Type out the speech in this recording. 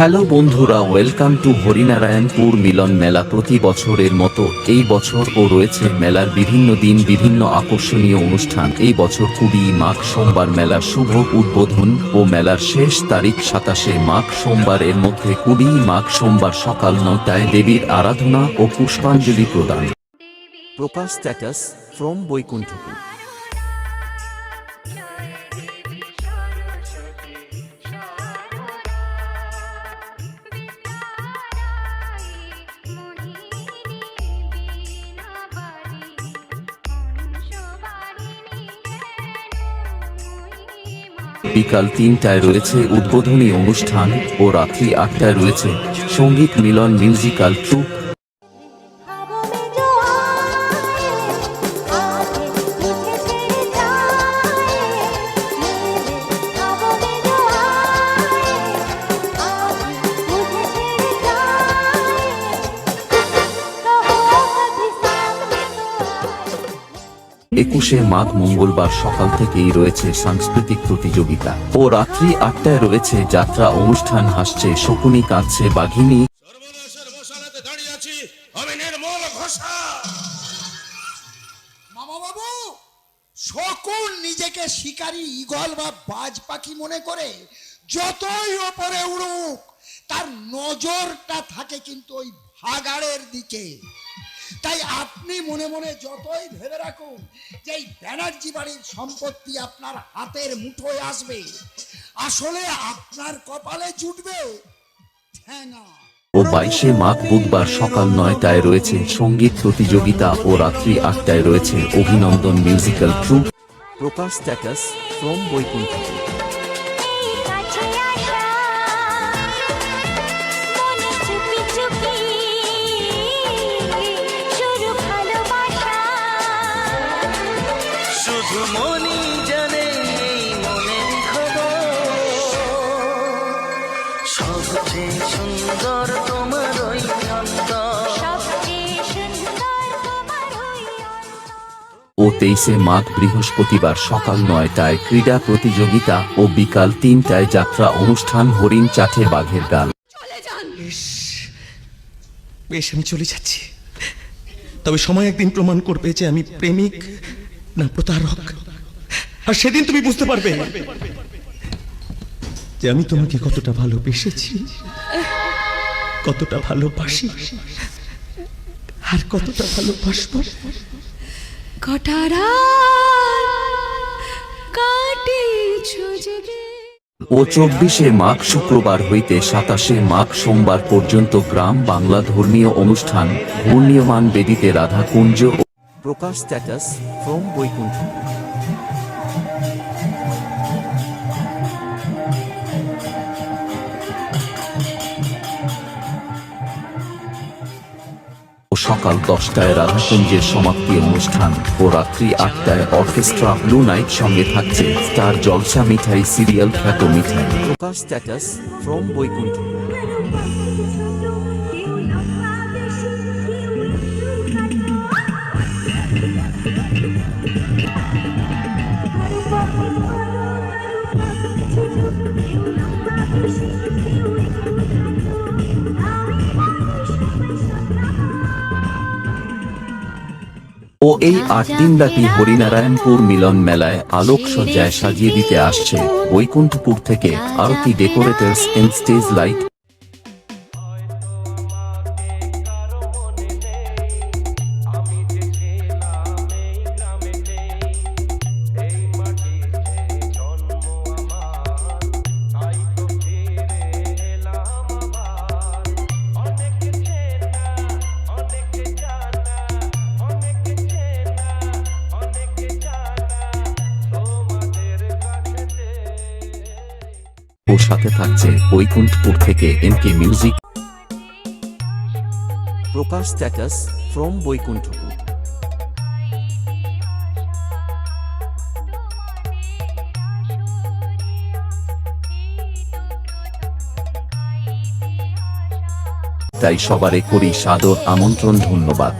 Hello বন্ধুরা, welcome to Harinarayanpur মিলন মেলা। প্রতি বছরের মতো এই বছরও রয়েছে মেলার বিভিন্ন দিন, বিভিন্ন আকর্ষণীয় অনুষ্ঠান। এই বছর 20 মাঘ সোমবার মেলার শুভ উদ্বোধন ও মেলার শেষ তারিখ 27 মাঘ সোমবার। এর মধ্যে 20 মাঘ সোমবার সকাল 9টায় দেবীর আরাধনা ও পুষ্পাঞ্জলি প্রদান। প্রকাশ স্ট্যাটাস ফ্রম বৈকুণ্ঠপুর। বিকাল 3টায় রয়েছে উদ্বোধনী অনুষ্ঠান ও রাত্রি 8টায় রয়েছে সঙ্গীত মিলন মিউজিক্যাল ট্রুপ। একুশে মাঘ মঙ্গলবার সকাল থেকেই রয়েছে সাংস্কৃতিক প্রতিযোগিতা ও রাত্রি 8টায় রয়েছে যাত্রা অনুষ্ঠান। হাসছে শকুনি, কাঁদছে বাঘিনী। শকুন নিজেকে শিকারী ঈগল বা বাজ পাখি মনে করে যতই ওপরে উড়ুক, তার নজরটা থাকে কিন্তু ওই ভাগাড়ের দিকে। তাই আপনি মনে মনে যতই ভেবে রাখুন যে এই ব্যানার্জি বাড়ির সম্পত্তি আপনার হাতের মুঠোয় আসবে, আসলে আপনার কপালে জুটবে ঠ্যাঙা। ও 22শে মাঘ বুধবার সকাল 9টায় রয়েছে সঙ্গীত প্রতিযোগিতা ও রাত্রি 8টায় রয়েছে Abhinandan musical troupe. Prakash status from Baikunthapur. ও 23শে মাঘ বৃহস্পতিবার সকাল 9টায় ক্রীড়া প্রতিযোগিতা ও বিকাল 3টায় যাত্রা অনুষ্ঠান। হরিণ, চাটে বাঘের গাল। বেশ, আমি চলে যাচ্ছি, তবে সময় একদিন প্রমাণ করবে যে আমি প্রেমিক না প্রতারক। আর সেদিন তুমি বুঝতে পারবে যে আমি তোমাকে কতটা ভালোবেসেছি, কতটা ভালোবাসি, আর কতটা ভালোবাসবো। ও 24শে মাঘ শুক্রবার হইতে 27শে মাঘ সোমবার পর্যন্ত গ্রাম বাংলা ধর্মীয় অনুষ্ঠান ঘূর্ণীয়মান বেদিতে রাধা কুঞ্জ। প্রকাশ স্ট্যাটাস ফ্রম বৈকুণ্ঠ। সকাল 10টায় রাধাকুঞ্জের সমাপ্তি অনুষ্ঠান ও রাত্রি 8টায় অর্কেস্ট্রা ব্লু নাইট। সঙ্গে থাকছে স্টার জলসা, মিঠাই, সিরিয়াল, খ্যাত মিঠাই। প্রকাশ স্ট্যাটাস ফ্রম বৈকুণ্ঠ। ও এই 8 দিনব্যাপী হরিনারায়ণপুর মিলন মেলায় আলোকসজ্জায় সাজিয়ে দিতে আসছে বৈকুণ্ঠপুর থেকে Arati decorators and stage light. ও সাথে থাকছে বৈকুণ্ঠপুর থেকে NK music. Prakash status from Baikunthapur. তাই সবারে করি সাদর আমন্ত্রণ, ধন্যবাদ।